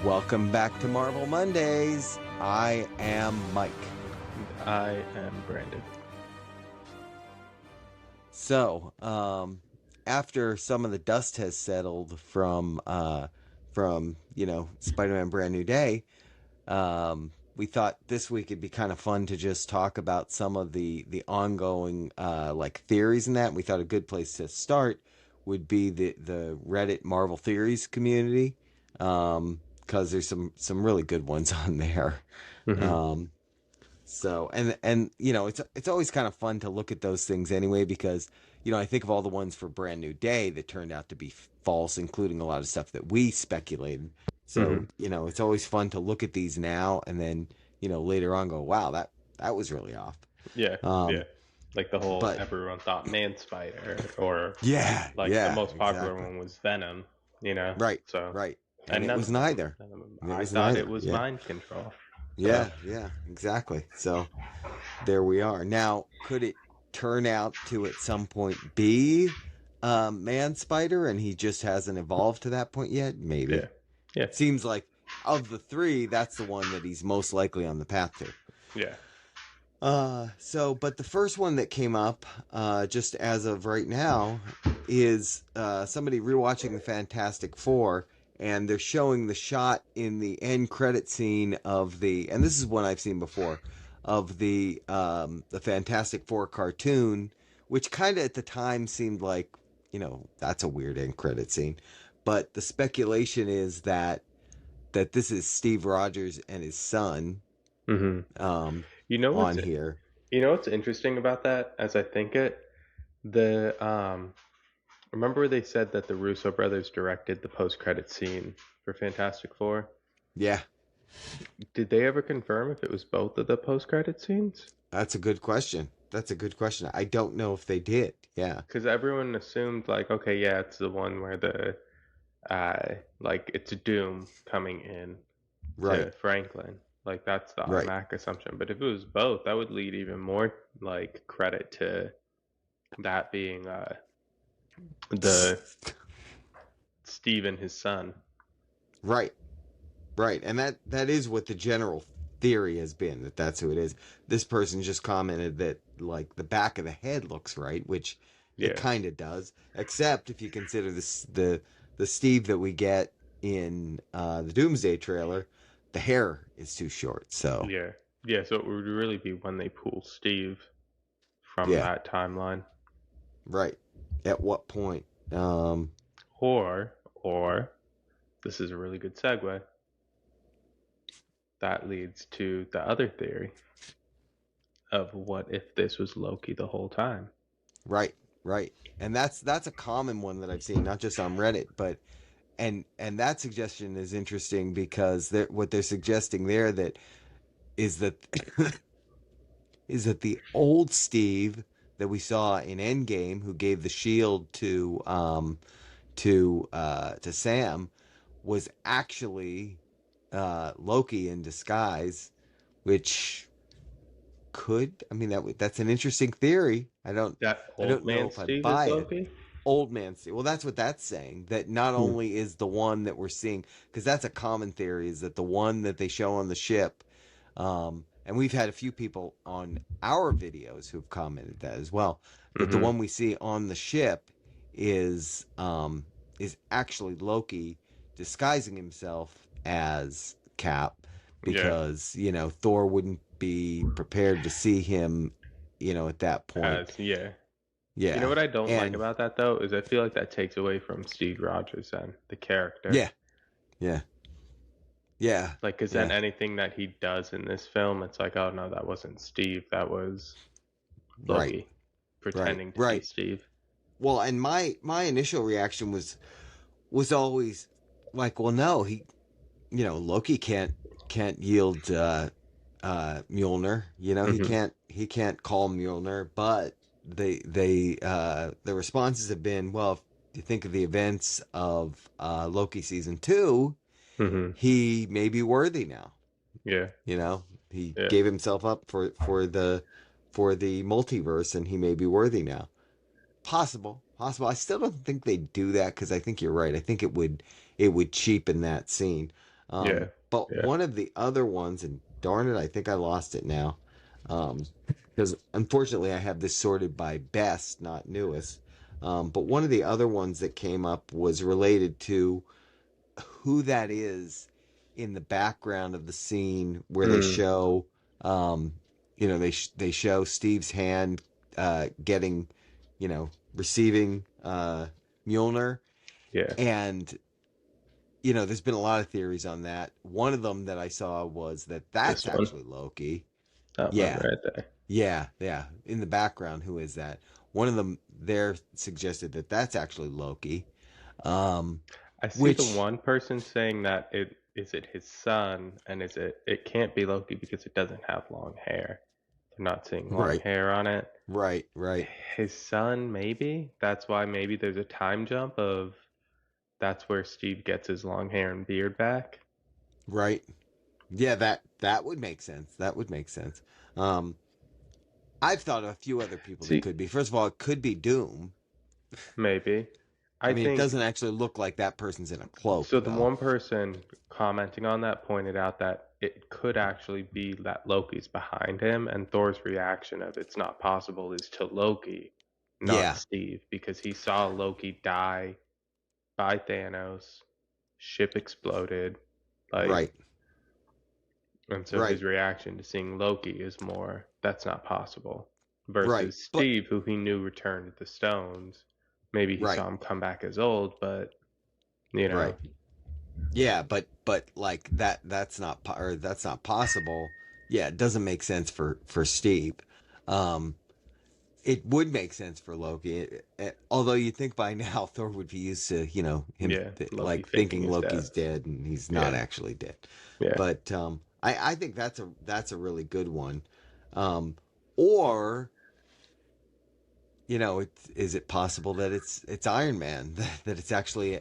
Welcome back to Marvel Mondays. I am Mike. I am Brandon. So, after some of the dust has settled from Spider-Man Brand New Day, we thought this week it'd be kind of fun to just talk about some of the ongoing like theories and that. And we thought a good place to start would be the Reddit Marvel theories community, because there's some really good ones on there. Mm-hmm. Um, so and it's always kind of fun to look at those things anyway, because I think of all the ones for Brand New Day that turned out to be false, including a lot of stuff that we speculated. Mm-hmm. So it's always fun to look at these now and then later on go, wow, that was really off. Yeah, yeah. Um, Like the whole but everyone thought Man Spider, or yeah, like the yeah, most popular exactly. one was Venom. You know, Right, so right. And and it none was of them, neither. none of them. It I was thought it neither. was Yeah, mind control. So yeah, yeah, exactly. So there we are. Now, could it turn out to at some point be Man Spider and he just hasn't evolved to that point yet? yeah, Maybe. yeah, Seems like of the three, that's the one that he's most likely on the path to. yeah. But the first one that came up, just as of right now, is somebody rewatching the Fantastic Four, and they're showing the shot in the end credit scene of and this is one I've seen before, of the Fantastic Four cartoon, which kind of at the time seemed like, that's a weird end credit scene, but the speculation is that this is Steve Rogers and his son, Mm-hmm. um, You know what's on here. you know what's interesting about that? As I think it, the remember they said that the Russo brothers directed the post-credit scene for Fantastic Four? Yeah. Did they ever confirm if it was both of the post-credit scenes? That's a good question. I don't know if they did. Yeah. Because everyone assumed like, okay, yeah, it's the one where the like it's Doom coming in Right. to Franklin. Like that's the Right. automatic assumption. But if it was both, that would lead even more like credit to that being the Steve and his son. Right. Right. And that is what the general theory has been, that that's who it is. This person just commented that like the back of the head looks right, which it Yeah, kind of does, except if you consider the Steve that we get in the Doomsday trailer, the hair is too short. So, yeah, yeah. So it would really be when they pull Steve from yeah. that timeline, Right. At what point? Um or this is a really good segue. That leads to the other theory of what if this was Loki the whole time? Right, right. And that's a common one that I've seen, not just on Reddit, but and that suggestion is interesting because what they're suggesting there that is that is that the old Steve that we saw in Endgame, who gave the shield to Sam, was actually Loki in disguise, which I mean, that's an interesting theory. That I old don't know man if I Steve is buy it. Loki? Old man Steve. Well, that's what that's saying. That not Hmm. only is the one that we're seeing, because that's a common theory, is that the one that they show on the ship, and we've had a few people on our videos who've commented that as well, that the Mm-hmm. one we see on the ship is actually Loki disguising himself as Cap, Yeah. because Thor wouldn't be prepared to see him, at that point. Yeah. You know Yeah, what I don't like and about that though is I feel like that takes away from Steve Rogers and the character. yeah, yeah, yeah, Like, cause then yeah. anything that he does in this film, it's like, oh no, that wasn't Steve. That was Right, Loki right, pretending to be right. Steve. Well, and my initial reaction was always like, well, no, Loki can't yield Mjolnir. Mm-hmm. He can't call Mjolnir. But the responses have been, well, if you think of the events of Loki season 2, Mm-hmm. he may be worthy now. Yeah. He Yeah. gave himself up for the multiverse, and he may be worthy now. Possible, possible. I still don't think they do that, because I think you're right. I think it would cheapen that scene. Yeah. But Yeah. one of the other ones, and darn it, I think I lost it now, because unfortunately I have this sorted by best, not newest. But one of the other ones that came up was related to who that is in the background of the scene where they Mm, show, um, they show Steve's hand getting, receiving Mjolnir, yeah. and there's been a lot of theories on that. One of them that I saw was that This that's one. actually Loki. That one Yeah, right there. yeah, yeah. In the background, who is that? One of them there suggested that that's actually Loki. Um, I see the which, one person saying that it his son, and it can't be Loki because it doesn't have long hair. They're not seeing long right, hair on it. right, His son, maybe. That's why maybe there's a time jump of that's where Steve gets his long hair and beard back. right. Yeah, that would make sense. That would make sense. Um, I've thought of a few other people that See, could be. First of all, it could be Doom. maybe. I I mean, it think doesn't actually look like that person's in a cloak, so. The though. one person commenting on that pointed out that it could actually be that Loki's behind him, and Thor's reaction of it's not possible is to Loki, not Yeah, Steve, because he saw Loki die by Thanos, ship exploded, like, right, and so right, his reaction to seeing Loki is more that's not possible right. versus But Steve, who he knew returned the stones. Maybe he right, saw him come back as old, but you know, right. Yeah, but like that's not possible. Yeah, it doesn't make sense for Steve. Um, it would make sense for Loki. Although you'd think by now Thor would be used to him yeah, Loki like faking thinking his death. Loki's dead and he's not Yeah, actually dead. yeah. But I think that's a really good one. Um, or is it possible that it's Iron Man that it's actually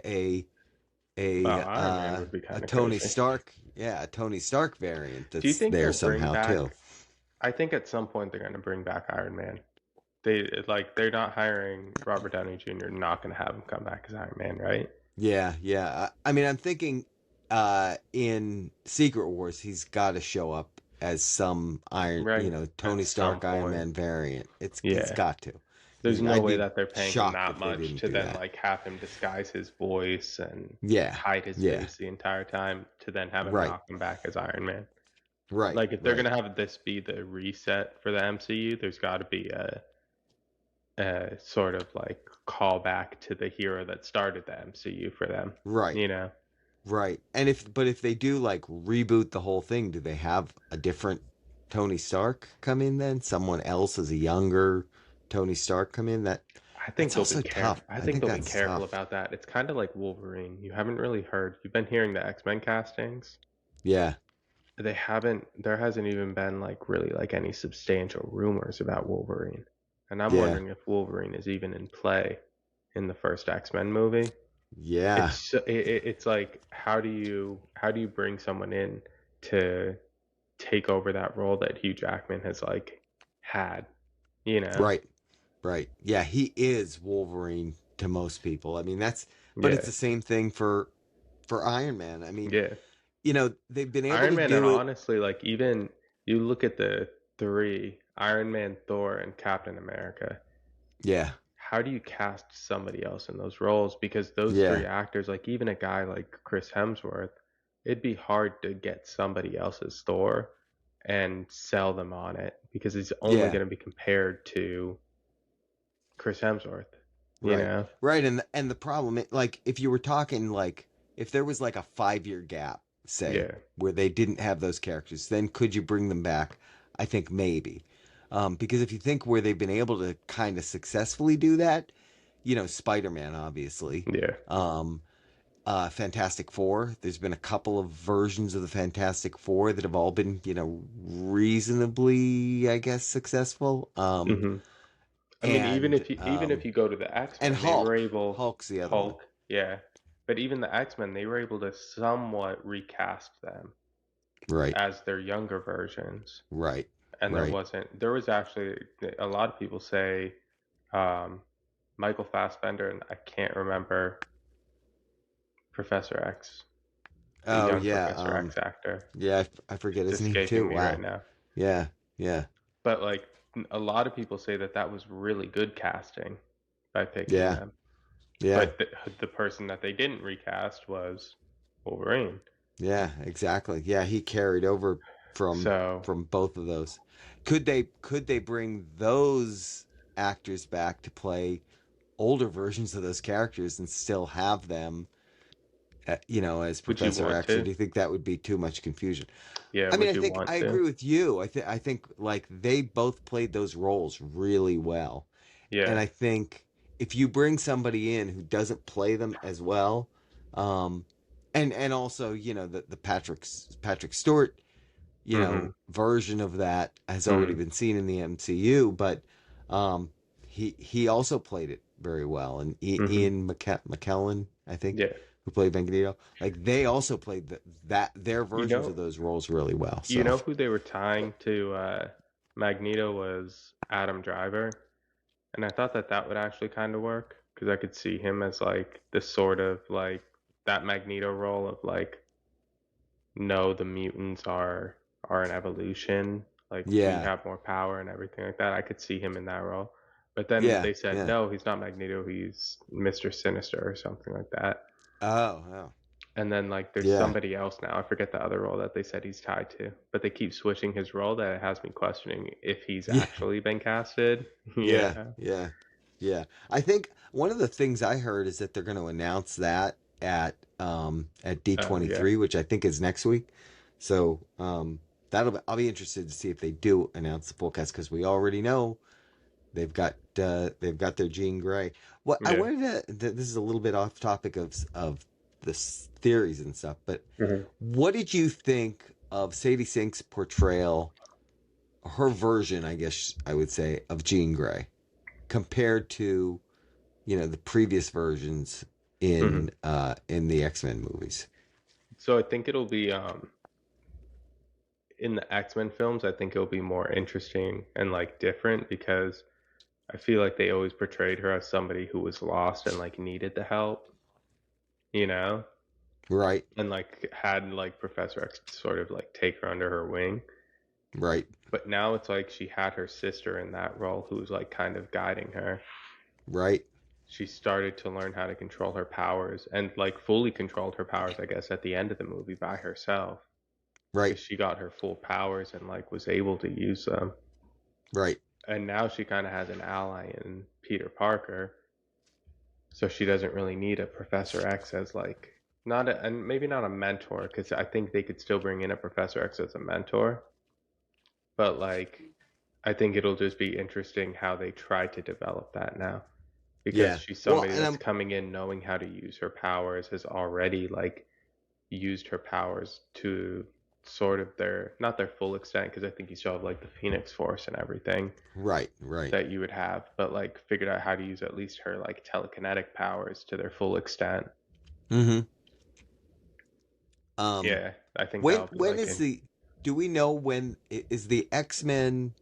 Wow, Iron Man would be a kind of Tony crazy. Stark, yeah, a Tony Stark variant Do you that's think there they'll bring somehow too. back? I think at some point they're going to bring back Iron Man. They're not hiring Robert Downey Jr. Not going to have him come back as Iron Man, right? Yeah, yeah. I mean, I'm thinking in Secret Wars, he's got to show up as some Right. At Tony some Stark Iron point. Man variant. He's Yeah. got to. There's no I'd way be that they're paying him shocked that if they much didn't to do then that. have him disguise his voice and Yeah, hide his yeah. face the entire time to then have him Right, knock him back as Iron Man. right, Like if they're right, gonna have this be the reset for the MCU, there's got to be a sort of like callback to the hero that started the MCU for them. right, You know? right. And if they do like reboot the whole thing, do they have a different Tony Stark come in then? Someone else as a younger Tony Stark come in? That's also tough. I I think think they'll be that's careful tough. about that. It's kind of like Wolverine. You haven't really heard. You've been hearing the X-Men castings. Yeah, They haven't There hasn't even been like really like any substantial rumors about Wolverine. And I'm yeah, wondering if Wolverine is even in play in the first X-Men movie. yeah. It's like how do you bring someone in to take over that role that Hugh Jackman has like had, you know? Right, right. Yeah, he is Wolverine to most people. I mean, but it's Yeah. the same thing for Iron Man. I mean, Yeah. they've been able Iron to Man, and do it. honestly, like even you look at the three, Iron Man, Thor, and Captain America, Yeah, how do you cast somebody else in those roles? Because those three yeah, actors, like even a guy like Chris Hemsworth, it'd be hard to get somebody else's Thor and sell them on it because he's only yeah. going to be compared to Chris Hemsworth, you Right, know? right. And the problem, like, if you were talking like if there was like a 5 year gap, say, Yeah. where they didn't have those characters, then could you bring them back? I think maybe. Because if you think where they've been able to kind of successfully do that, Spider-Man, obviously. Yeah. Um, Fantastic Four. There's been a couple of versions of the Fantastic Four that have all been, reasonably, I guess, successful. hmm I mean, And even if you go to the X and Men, they were Hulk. able Hulk's the other one. Hulk, yeah, but even the X Men, they were able to somewhat recast them Right, as their younger versions, right, and right. there was actually a lot of people say um, Michael Fassbender and I can't remember Professor X. the Oh young yeah, Professor X actor. yeah, I forget It's his name too. escaping me right Wow. now. Yeah, yeah, But like a lot of people say that that was really good casting by picking yeah, them. yeah, But the person that they didn't recast was Wolverine. yeah. Exactly. Yeah, he carried over from So, both of those. Could they bring those actors back to play older versions of those characters and still have them, as would you Professor want X, or to? do you think that would be too much confusion? Yeah, I mean, would I you think want I to? agree with you. I think like they both played those roles really well, and Yeah. I think if you bring somebody in who doesn't play them as well, um, and also the Patrick Stewart Mhm. version of that has already Mhm. been seen in the MCU, but um, he also played it very well. And Mhm. Ian McKellen, I think, Yeah. who played Magneto, like they also played their You versions know, of those roles really well. you So know who they were tying to Magneto was Adam Driver, and I thought that that would actually kind of work because I could see him as like the sort of like that Magneto role of like, no, the mutants are an evolution, like we yeah, have more power and everything like that. I could see him in that role. But then yeah, they said, yeah. no, he's not Magneto, he's Mr. Sinister or something like that. Oh, oh, And then like there's yeah, somebody else now. I forget the other role that they said he's tied to, but they keep switching his role that it has me questioning if he's yeah. actually been casted. Yeah, Yeah. yeah, yeah. I think one of the things I heard is that they're going to announce that at Oh yeah. D23, which I think is next week. So I'll be interested to see if they do announce the full cast, because we already know they've got their Jean Grey. What I Yeah. wanted this is a little bit off topic of the theories and stuff, but Hmm. what did you think of Sadie Sink's portrayal, her version, I guess I would say, of Jean Grey, compared to the previous versions Hmm. in the X-Men movies? So I think it'll be in the X-Men films, I think it'll be more interesting and like different because I feel like they always portrayed her as somebody who was lost and like needed the help, you know? Right, And like had like Professor X sort of like take her under her wing. right, But now it's like she had her sister in that role who's like kind of guiding her. right, She started to learn how to control her powers and like fully controlled her powers, I guess, at the end of the movie by herself right, because she got her full powers and like was able to use them. right. And now she kind of has an ally in Peter Parker, so she doesn't really need a Professor X as like not a, and maybe not a mentor because I think they could still bring in a Professor X as a mentor, but like I think it'll just be interesting how they try to develop that now because Yeah. she's Well, somebody and that's coming in knowing how to use her powers, has already like used her powers to sort of their not their full extent because I think you still have like the Phoenix Force and everything right, right. that you would have, but like figured out how to use at least her like telekinetic powers to their full extent. Mm-hmm. Um, Yeah, I think when that'll be when like is in. the? Do we know when is the X-Men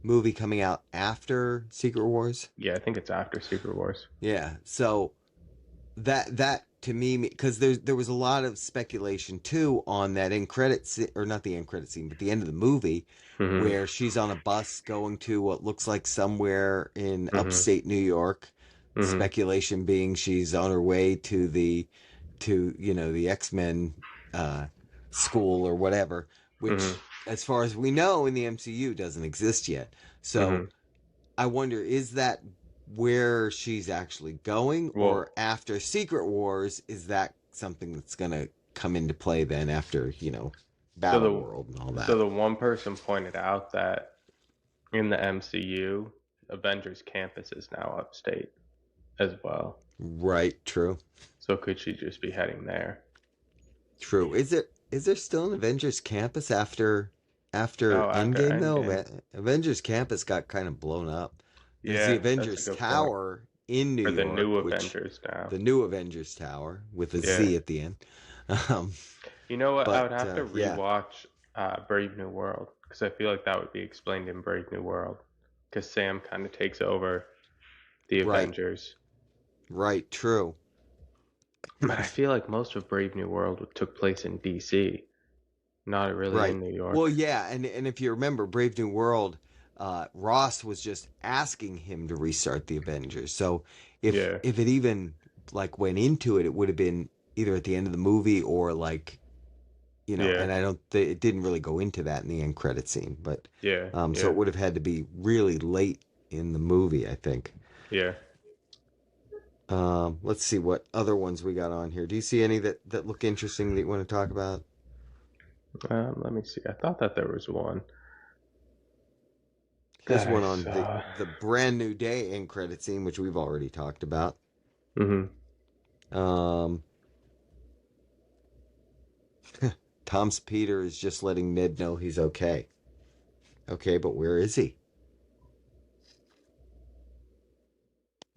movie coming out after Secret Wars? Yeah, I think it's after Secret Wars. Yeah. So that to me, because there was a lot of speculation too on that end credit or not the end credit scene, but the end of the movie, Mhm. where she's on a bus going to what looks like somewhere in Mhm. upstate New York. Mhm. Speculation being she's on her way to the X-Men uh, school or whatever, Mhm. which, as far as we know, in the MCU doesn't exist yet. So Mhm. I wonder, is that where she's actually going, Well, or after Secret Wars, is that something that's going to come into play then after, so Battle the World and all so that? the one person pointed out that in the MCU, Avengers Campus is now upstate as well. Right, true. So could she just be heading there? True. Is there still an Avengers campus after Oh, after Endgame though? Endgame. Avengers campus got kind of blown up. There's the Yeah, that's a Avengers good point. Tower in New Or the new York, which Avengers now. the new Avengers Tower with a Yeah. Z at the end. Um, You know what? I but would have to yeah, rewatch Brave New World because I feel like that would be explained in Brave New World because Sam kind of takes over the right, Avengers. right, true. But I feel like most of Brave New World took place in DC, not really in Right. New Well, York. yeah, and if you remember Brave New World, Ross was just asking him to restart the Avengers. So Yeah, if it even like went into it, it would have been either at the end of the movie or like, yeah, and I don't it didn't really go into that in the end credit scene, but yeah, so yeah, it would have had to be really late in the movie, I think. yeah. Let's see what other ones we got on here. Do you see any that look interesting that you want to talk about? Let me see. I thought that there was one Here's that I one on saw. the brand new day end credit scene, which we've already talked about. Hmm. Um, Tom's Peter is just letting Ned know he's okay. Okay, but where is he?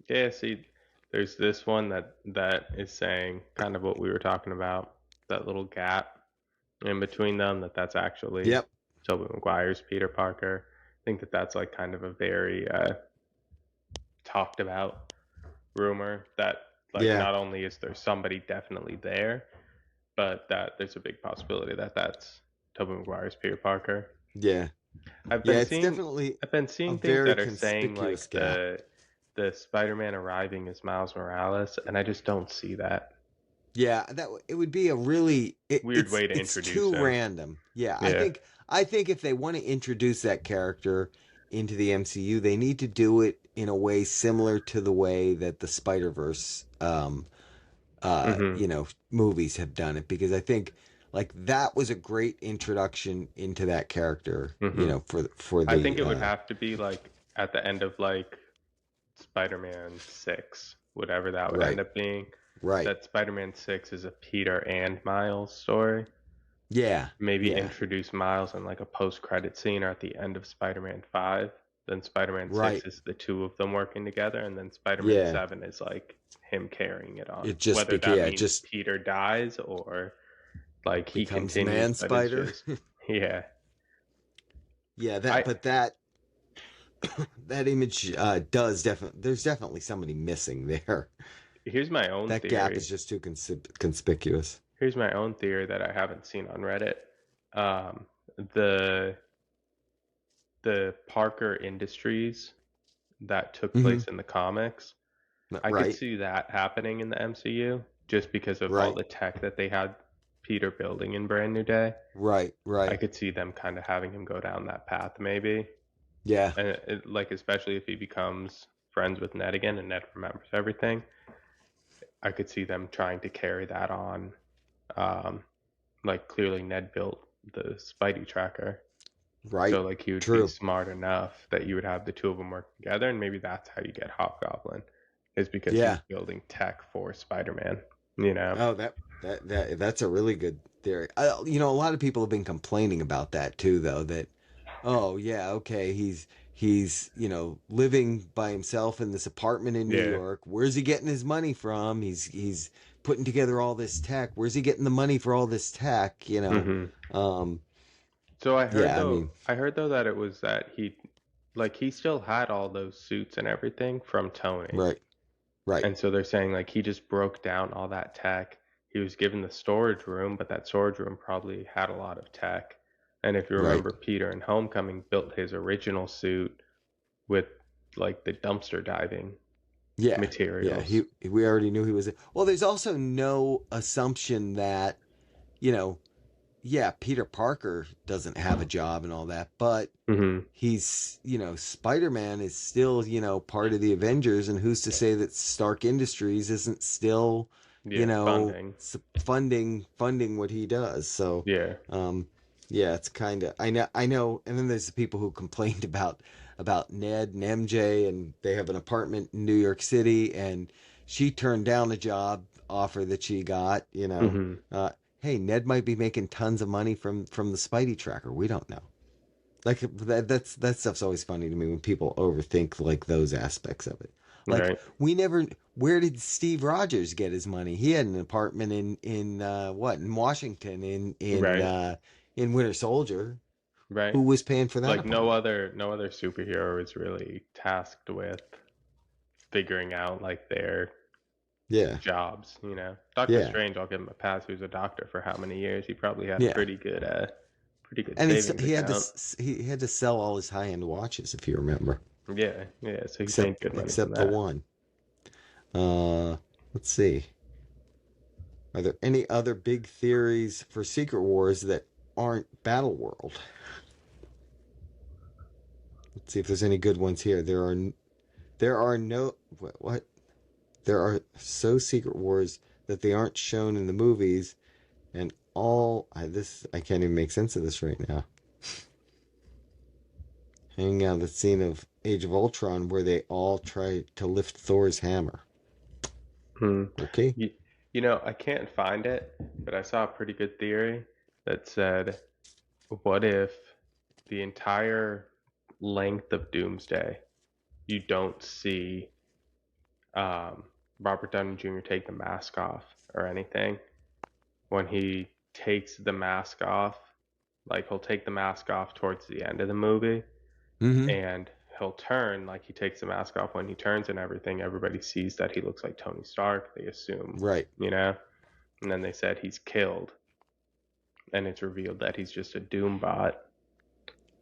Yeah, see, there's this one that is saying kind of what we were talking about, that little gap in between them, that's actually Yep. Tobey Maguire's Peter Parker. I think that's like kind of a very talked about rumor that like Yeah. not only is there somebody definitely there, but that there's a big possibility that that's Tobey Maguire's Peter Parker. Yeah. I've Yeah. been It's seeing definitely I've been a seeing things very that are saying conspicuous like gap. the Spider-Man arriving as Miles Morales, and I just don't see that. Yeah, it would be a really Weird way to it's introduce too him. random. Yeah, Yeah. I think if they want to introduce that character into the MCU, they need to do it in a way similar to the way that the Spider-Verse Hmm. movies have done it because I think like that was a great introduction into that character, Hmm. for I think the it would have to be like at the end of like Spider-Man 6, whatever that would end right, up being. right. That Spider-Man 6 is a Peter and Miles story. Yeah, Maybe yeah, introduce Miles in like a post-credit scene or at the end of Spider-Man 5. Then Spider-Man 6 right. is the two of them working together, and then Spider-Man Yeah. 7 is like him carrying it on. It just Whether became that yeah, it means just Peter dies or like he becomes continues, Man but is Spider. just yeah. Yeah, I that image does definitely there's definitely somebody missing there. here's my own That gap theory. is just too conspicuous. Here's my own theory that I haven't seen on Reddit. Um, the the Parker Industries that took Hmm. place in the comics, I could Right, see that happening in the MCU just because of all right, the tech that they had Peter building in Brand New Day. right, I right. could see them kind of having him go down that path maybe. Yeah, And like especially if he becomes friends with Ned again and Ned remembers everything, I could see them trying to carry that on. Um, like clearly Ned built the Spidey tracker. So right. like he would be True. smart enough that you would have the two of them work together, and maybe that's how you get Hobgoblin, is because he's Yeah. building tech for Spider-Man. You know? Oh, that's a really good theory. A lot of people have been complaining about that too, though. That oh yeah, okay, he's living by himself in this apartment in New Yeah. York. Where's he getting his money from? He's putting together all this tech. Where's he getting the money for all this tech? Hmm. Um, So yeah, I mean, I heard though that it was that he still had all those suits and everything from Tony, right, right, and so they're saying like he just broke down all that tech. He was given the storage room, but that storage room probably had a lot of tech. And if you right. remember, Peter in Homecoming built his original suit with like the dumpster diving Yeah, yeah. materials. We already knew he was. Well, there's also no assumption that you know yeah, Peter Parker doesn't have a job and all that, but Hmm. Spider-Man is still, part of the Avengers, and who's to say that Stark Industries isn't still, Yeah, funding. funding what he does. So, Yeah. um, yeah, it's kind of I know, and then there's the people who complained about Ned and MJ, and they have an apartment in New York City, and she turned down a job offer that she got, Hmm. hey, Ned might be making tons of money from the Spidey tracker. We don't know. Like that stuff's always funny to me when people overthink like those aspects of it. Like Right. we never. Where did Steve Rogers get his money? He had an apartment in Washington Right. in Winter Soldier. Right. Who was paying for that Like apartment? no other superhero is really tasked with figuring out like their Yeah. jobs, you know. Doctor Yeah. Strange, I'll give him a pass. He was a doctor for how many years? He probably had a Yeah. pretty good And savings he had to account. he had to sell all his high end watches, if you remember, Yeah, yeah. So he's made good money from except the that. one. Uh, let's see. Are there any other big theories for Secret Wars that aren't Battle World? Let's see if there's any good ones here. There are no what? There are so Secret Wars that they aren't shown in the movies, and I can't even make sense of this right now. Hanging out the scene of Age of Ultron where they all try to lift Thor's hammer. Hmm. Okay. You, you know, I can't find it, but I saw a pretty good theory that said, what if the entire length of Doomsday, you don't see um, Robert Downey Jr. take the mask off or anything? When he takes the mask off, like he'll take the mask off towards the end of the movie, Mm-hmm. and he'll turn, like he takes the mask off. When he turns and everything, everybody sees that he looks like Tony Stark. They assume, Right. you know, and then they said he's killed, and it's revealed that he's just a Doom bot,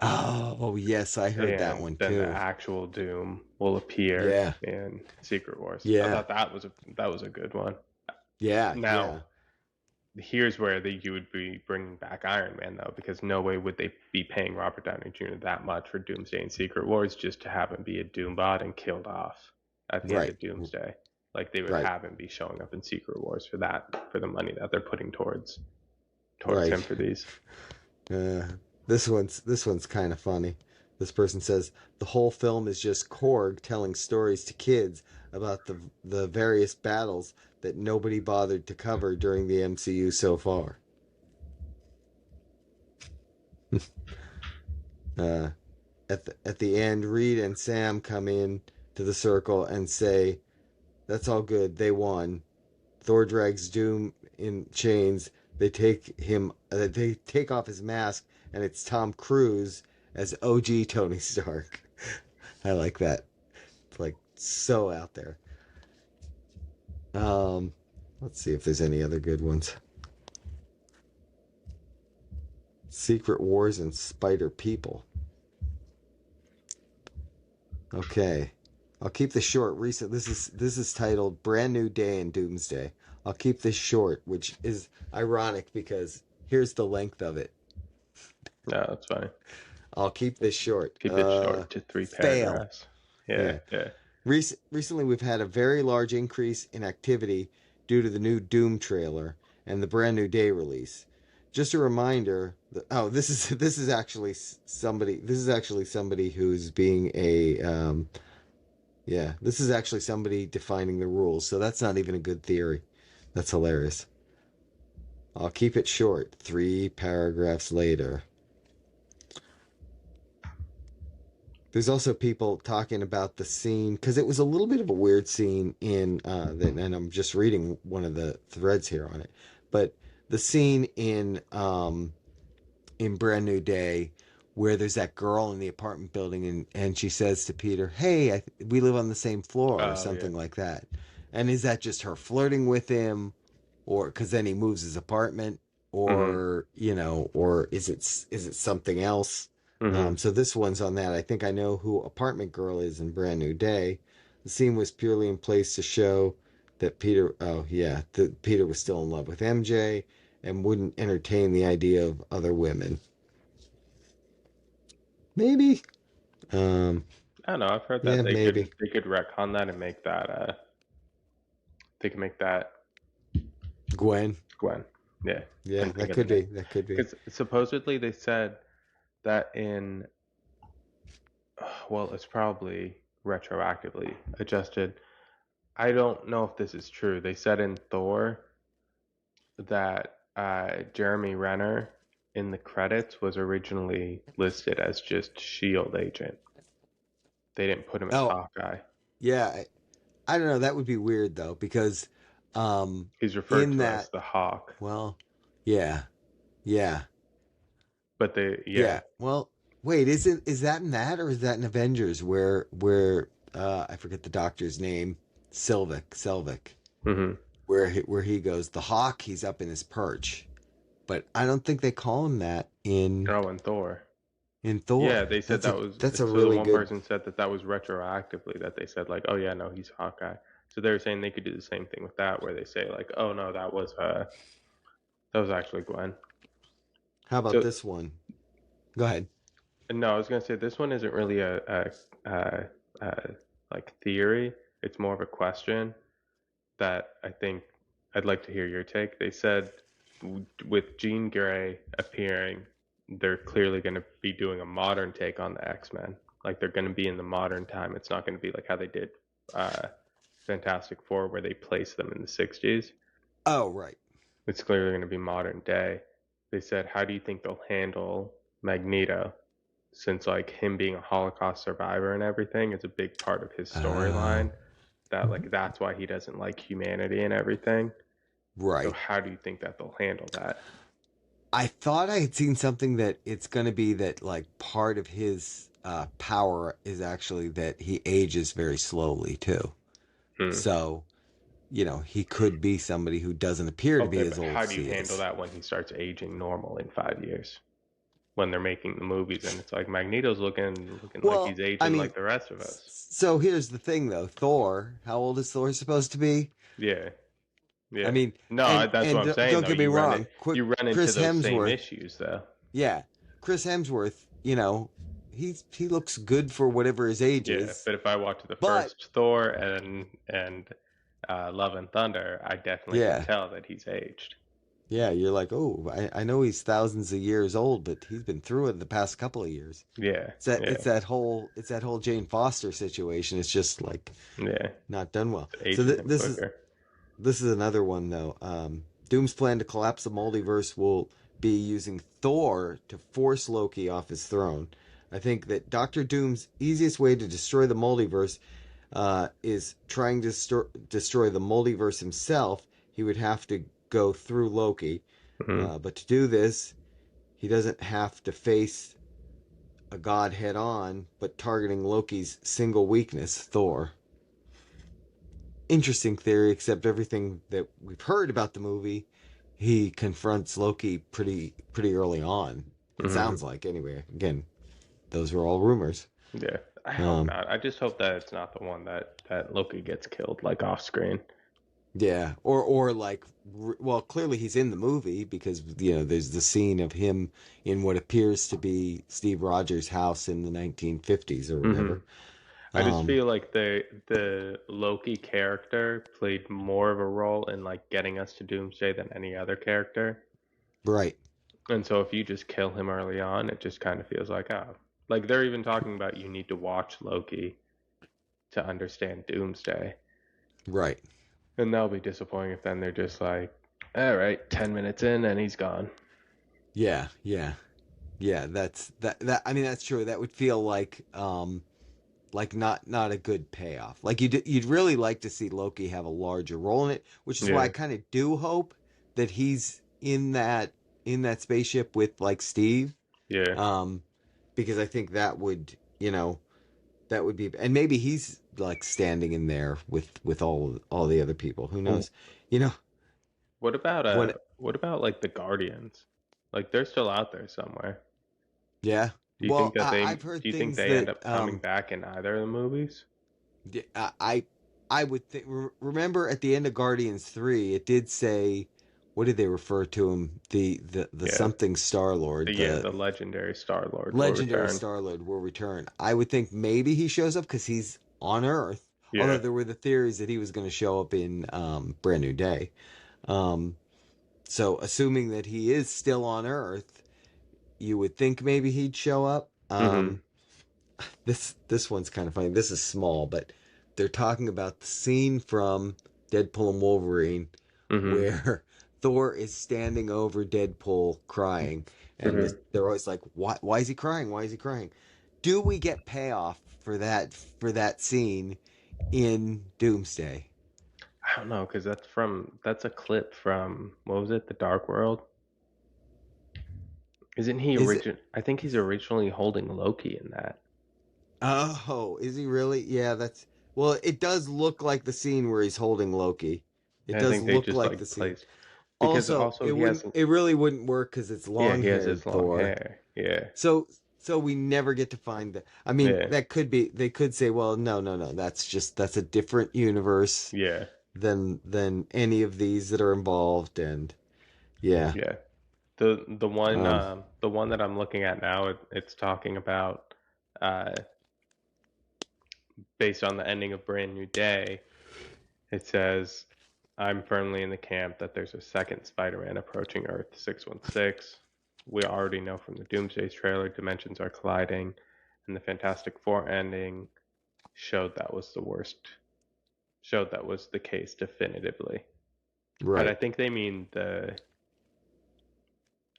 Oh, yes, I heard that and one then the too. actual Doom will appear Yeah. in Secret Wars. I Yeah. thought that was a good one. Yeah. Now, Yeah. here's where you would be bringing back Iron Man though, because no way would they be paying Robert Downey Jr. that much for Doomsday and Secret Wars just to have him be a Doombot and killed off at the end Right. of Doomsday. Like they would Right. have him be showing up in Secret Wars for that, for the money that they're putting towards Right. him for these. Uh, this one's kind of funny. This person says the whole film is just Korg telling stories to kids about the various battles that nobody bothered to cover during the MCU so far. Uh, at the end, Reed and Sam come in to the circle and say, "That's all good. They won." Thor drags Doom in chains. They take him. They take off his mask, and it's Tom Cruise as OG Tony Stark. I like that. It's like so out there. Um, let's see if there's any other good ones. Secret Wars and Spider People. Okay, I'll keep this short. Recent. This is titled "Brand New Day in Doomsday." I'll keep this short, which is ironic because here's the length of it. No, that's fine. I'll keep this short. Keep it short to three Fail. paragraphs. Yeah, Yeah. yeah. Recently, we've had a very large increase in activity due to the new Doom trailer and the brand new Day release. Just a reminder. This is actually somebody. This is actually somebody who's being a yeah. This is actually somebody defining the rules. So that's not even a good theory. That's hilarious. I'll keep it short. 3 paragraphs later. There's also people talking about the scene because it was a little bit of a weird scene and I'm just reading one of the threads here on it, but the scene in Brand New Day where there's that girl in the apartment building and she says to Peter, "Hey, we live on the same floor," or Oh yeah. something like that. And is that just her flirting with him, or because then he moves his apartment, Mhm. or or is it something else? Mhm. So this one's on that. I think I know who Apartment Girl is in Brand New Day. The scene was purely in place to show that Peter, oh yeah, that Peter was still in love with MJ and wouldn't entertain the idea of other women. Maybe. Um, I don't know. I've heard yeah, that maybe. they could retcon that and make that they could make that Gwen. Gwen. Yeah, Yeah, couldn't think that of the could name. be. That could be. Because supposedly they said that in, well, it's probably retroactively adjusted. I don't know if this is true. They said in Thor that Jeremy Renner in the credits was originally listed as just Shield agent. They didn't put him as Oh, Hawkeye. yeah. I don't know. That would be weird though, because um, He's referred in to as that, the Hawk, well, yeah, yeah, but they, yeah. yeah. Well, wait, is that in that or is that in Avengers where I forget the doctor's name, Selvig. Mm-hmm. where he goes, the hawk, he's up in his perch. But I don't think they call him that Oh, and Thor. in Yeah, Thor. they said that was. That's a So the really one good. person said that that was retroactively that they said like, oh yeah, no, he's Hawkeye. So they were saying they could do the same thing with that, where they say like, oh no, that was actually Gwen. How about So this one? Go ahead. no, I was gonna say this one isn't really a like theory. It's more of a question that I think I'd like to hear your take. They said with Jean Grey appearing, they're clearly going to be doing a modern take on the X-Men. Like they're going to be in the modern time. It's not going to be like how they did uh, Fantastic Four, where they place them in the 60s. Oh, right. It's clearly going to be modern day. They said, how do you think they'll handle Magneto? Since like him being a Holocaust survivor and everything is a big part of his Oh, storyline, that like that's why he doesn't like humanity and everything. So right. how do you think that they'll handle that? I thought I had seen something that it's going to be that like part of his power is actually that he ages very slowly too. Hmm. So, he could be somebody who doesn't appear to Okay, be as but old how as do you he handle is. that when he starts aging normal in 5 years when they're making the movies and it's like Magneto's looking like Well, he's I aging mean, like the rest of us? so here's the thing though. Thor, how old is Thor supposed to be? Yeah, I yeah. mean, No, and that's what and I'm saying don't though. get me wrong, You run into Chris those same Hemsworth, issues though. yeah, Chris Hemsworth, he looks good for whatever his age Yeah, is, but if I watch the but first Thor and Love and Thunder, I definitely can yeah, tell that he's aged. yeah, you're like, oh, I know he's thousands of years old, but he's been through it the past couple of years. Yeah, yeah, It's that whole Jane Foster situation. It's just like yeah. not done well. It's So aging him quicker. this is another one though. Doom's plan to collapse the multiverse will be using Thor to force Loki off his throne. I think that Doctor Doom's easiest way to destroy the multiverse is trying to destroy the multiverse himself. He would have to go through Loki, Hmm. but to do this, he doesn't have to face a god head on, but targeting Loki's single weakness, Thor. Interesting theory, except everything that we've heard about the movie, he confronts Loki pretty early on. It Hmm. sounds like anyway. Again, those were all rumors. Yeah, I hope Um, not. I just hope that it's not the one that Loki gets killed like off screen. yeah, or like, well, clearly he's in the movie because there's the scene of him in what appears to be Steve Rogers' house in the 1950s or Hmm. whatever. I just Um, feel like the Loki character played more of a role in like getting us to Doomsday than any other character. right. And so if you just kill him early on, it just kind of feels like, oh, like they're even talking about you need to watch Loki to understand Doomsday. Right. And that'll be disappointing if then they're just like, all right, 10 minutes in and he's gone. Yeah, yeah. Yeah, that I mean that's true. That would feel like not a good payoff. Like you'd really like to see Loki have a larger role in it, which is why I Yeah. kind of do hope that he's in that spaceship with like Steve. Yeah. Um because I think that would be, and maybe he's like standing in there with all the other people. Who knows? You know, when What about like the Guardians? Like they're still out there somewhere. yeah. Do you think Well, that they I've do heard you think things they end that up coming back in either of the movies? Yeah, I would think. Remember at the end of Guardians 3, it did say, what did they refer to him? The Yeah. something Star Lord, The the legendary Star Lord will legendary return. Star Lord will return. I would think maybe he shows up because he's on Earth. Although Yeah. there were the theories that he was going to show up in Brand New Day. Um, so assuming that he is still on Earth, you would think maybe he'd show up. Mhm. This one's kind of funny. This is small, but they're talking about the scene from Deadpool and Wolverine Mhm. where Thor is standing over Deadpool crying, and Mhm. they're always like, Why is he crying? Why is he crying?" Do we get payoff for that scene in Doomsday? I don't know, because that's a clip from what was it, The Dark World? Isn't he Is it? origin? I think he's originally holding Loki in that. Oh, is he really? Yeah, that's. Well, it does look like the scene where he's holding Loki. It I does think they look just like like the scene. placed because Also, also he has it really wouldn't work because it's yeah, he has long-haired his long Thor. hair. Yeah. So we never get to find the. I mean, Yeah. that could be. They could say, well, no, no, no. That's a different universe Yeah. than any of these that are involved. And yeah, Yeah. um, The one that I'm looking at now, it's talking about uh based on the ending of Brand New Day. It says, I'm firmly in the camp that there's a second Spider-Man approaching Earth 616. We already know from the Doomsday trailer dimensions are colliding, and the Fantastic Four ending showed that was the worst, showed that was the case definitively. But I right. think they mean the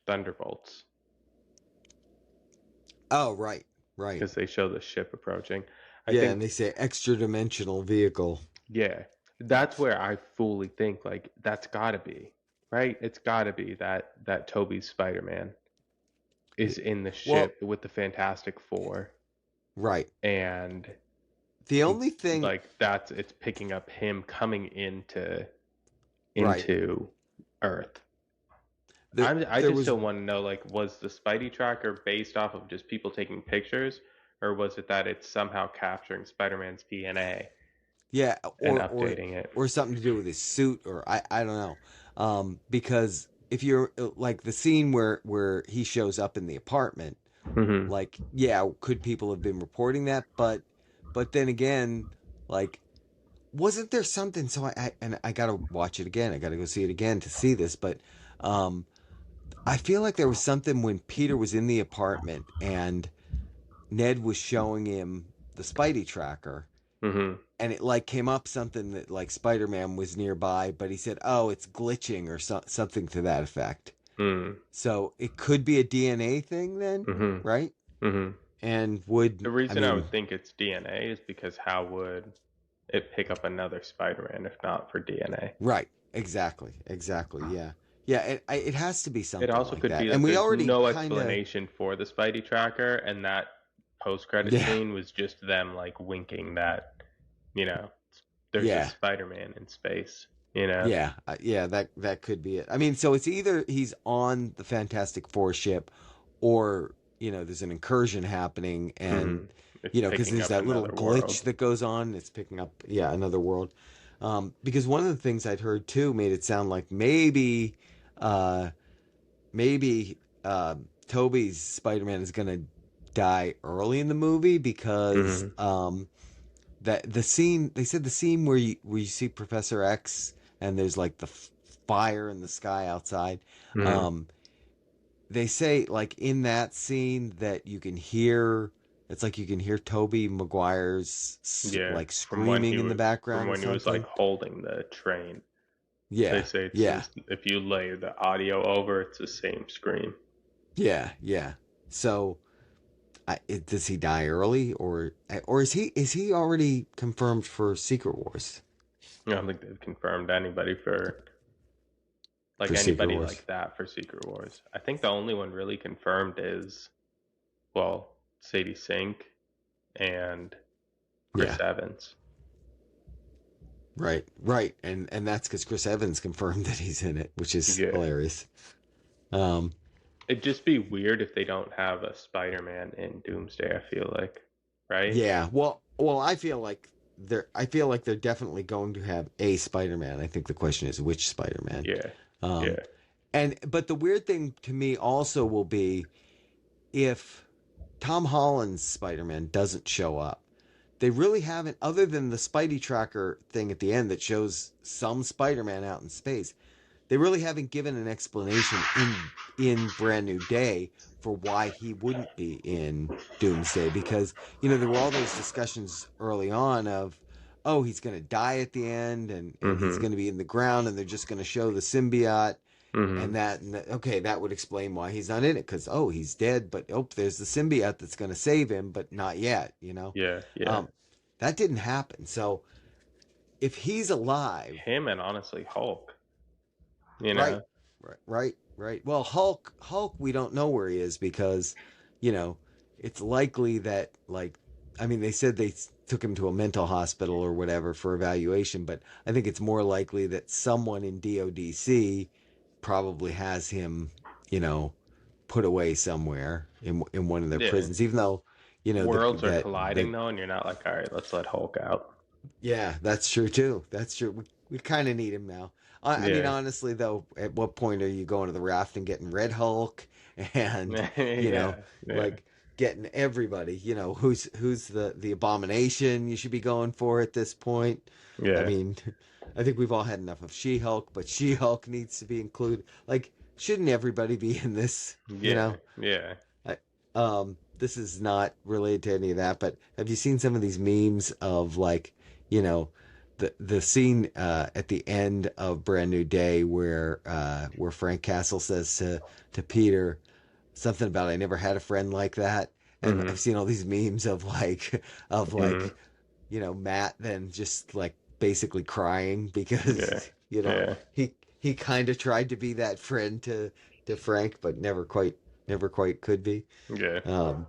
Thunderbolts Oh, right, right. because they show the ship approaching. I Yeah, think, and they say extra dimensional vehicle. yeah, that's where I fully think like that's gotta be right. It's gotta be that Toby's Spider-Man is in the Well, ship with the Fantastic Four, right. and The only thing, like that's it's picking up him coming right. into Earth. I There just was still want to know like was the Spidey tracker based off of just people taking pictures, or was it that it's somehow capturing Spider-Man's DNA yeah, and updating it? or something to do with his suit, or I don't know. Because if you're like the scene where he shows up in the apartment, Hmm. like yeah, could people have been reporting that? But then again, like wasn't there something? So I gotta watch it again. I gotta go see it again to see this. But um, I feel like there was something when Peter was in the apartment and Ned was showing him the Spidey tracker, Hmm. and it like came up something that like Spider-Man was nearby, but he said, "Oh, it's glitching" or something to that effect. Mm. So it could be a DNA thing then, Hmm. right? Hmm. And The I reason I mean, would think it's DNA is because how would it pick up another Spider-Man if not for DNA? right? Exactly, exactly. Yeah, yeah. It has to be It something also like could that. be And that we there's already no kind of, explanation for the Spidey tracker, and that post-credit yeah, scene was just them like winking that, you know, there's a yeah. Spider-Man in space, you know? Yeah, yeah, that could be it. I mean, so it's either he's on the Fantastic Four ship, or there's an incursion happening, Hmm. and It's because picking there's up that little another glitch world. that goes on. It's picking up, yeah, another world. Because one of the things I'd heard too made it sound like uh, maybe Toby's Spider-Man is gonna die early in the movie because Hmm. that the scene they said the scene where you see Professor X and there's like the fire in the sky outside. Hmm. Um, they say like in that scene that you can hear it's like you can hear Toby Maguire's Yeah, like screaming in the from background or when he was like something. holding the train. They Yeah, say it's yeah, just, if you lay the audio over, it's the same scream. yeah, yeah. So does he die early or is he already confirmed for Secret Wars? I don't think they've confirmed anybody for like For Secret anybody Wars, like that for Secret Wars. I think the only one really confirmed is, well, Sadie Sink and yeah. Chris Evans. Right, right, and that's because Chris Evans confirmed that he's in it, which is Yeah. hilarious. Um, It'd just be weird if they don't have a Spider-Man in Doomsday, I feel like. Right? yeah, I feel like they're definitely going to have a Spider-Man. I think the question is which Spider-Man. Yeah. Um, Yeah. but the weird thing to me also will be if Tom Holland's Spider-Man doesn't show up. They really haven't, other than the Spidey tracker thing at the end that shows some Spider-Man out in space. They really haven't given an explanation in Brand New Day for why he wouldn't be in Doomsday because there were all those discussions early on of oh he's going to die at the end and he's Mm-hmm. going to be in the ground and they're just going to show the symbiote Mm-hmm. okay that would explain why he's not in it because oh he's dead but oh there's the symbiote that's going to save him but not yet. Yeah. Yeah. um that didn't happen so if he's alive. Him and honestly Hulk, you Right, know? right, right, right. Well, Hulk, we don't know where he is because, you know, it's likely that like, I mean, they said took him to a mental hospital or whatever for evaluation. But I think it's more likely that someone in DODC probably has him, you know, put away somewhere in one of their Yeah. prisons, even though, you know, Worlds are the colliding though, and you're not like, all right, let's let Hulk out. yeah, that's true too. That's true. We kind of need him now. I mean, Yeah. honestly, though, at what point are you going to the raft and getting Red Hulk and, you know, Yeah. Yeah. like getting everybody, you know, who's the abomination you should be going for at this point? I Yeah. mean, I think we've all had enough of She-Hulk, but She-Hulk needs to be included. Like, shouldn't everybody be in this, you Yeah. know? Yeah. I, this is not related to any of that, but have you seen some of these memes of like, you know, the scene at the end of Brand New Day where Frank Castle says to Peter something about I never had a friend like that, and Mhm. I've seen all these memes of Mhm. like, you know, Matt then just like basically crying Yeah. because you know Yeah. he kind of tried to be that friend to Frank, but never quite could be. Yeah. Um,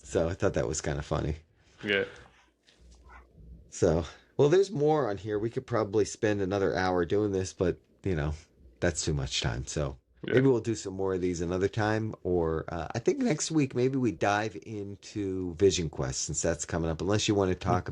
so I thought that was kind of funny. Yeah. So, well, there's more on here. We could probably spend another hour doing this, but you know, that's too much time. So Yeah. maybe we'll do some more of these another time, or I think next week maybe we dive into Vision Quest since that's coming up. Unless you want to talk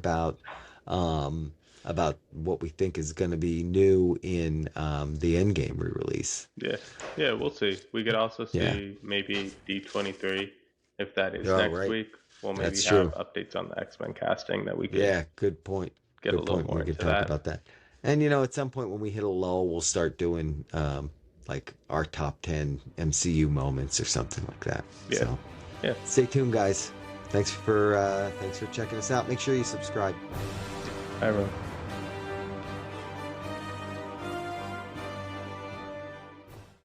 um, about what we think is going to be new in the Endgame re-release. Yeah. Yeah. We'll see. We could also Yeah. see maybe D23 if that is Oh, next right. week. We'll maybe That's have true. updates on the X-Men casting that we could Yeah, good point. get a Good little point. more We could into talk that. about that. And you know, at some point when we hit a lull, we'll start doing like our top 10 MCU moments or something like that. Yeah. So, Yeah. stay tuned guys. Thanks for checking us out. Make sure you subscribe. Bye, everyone.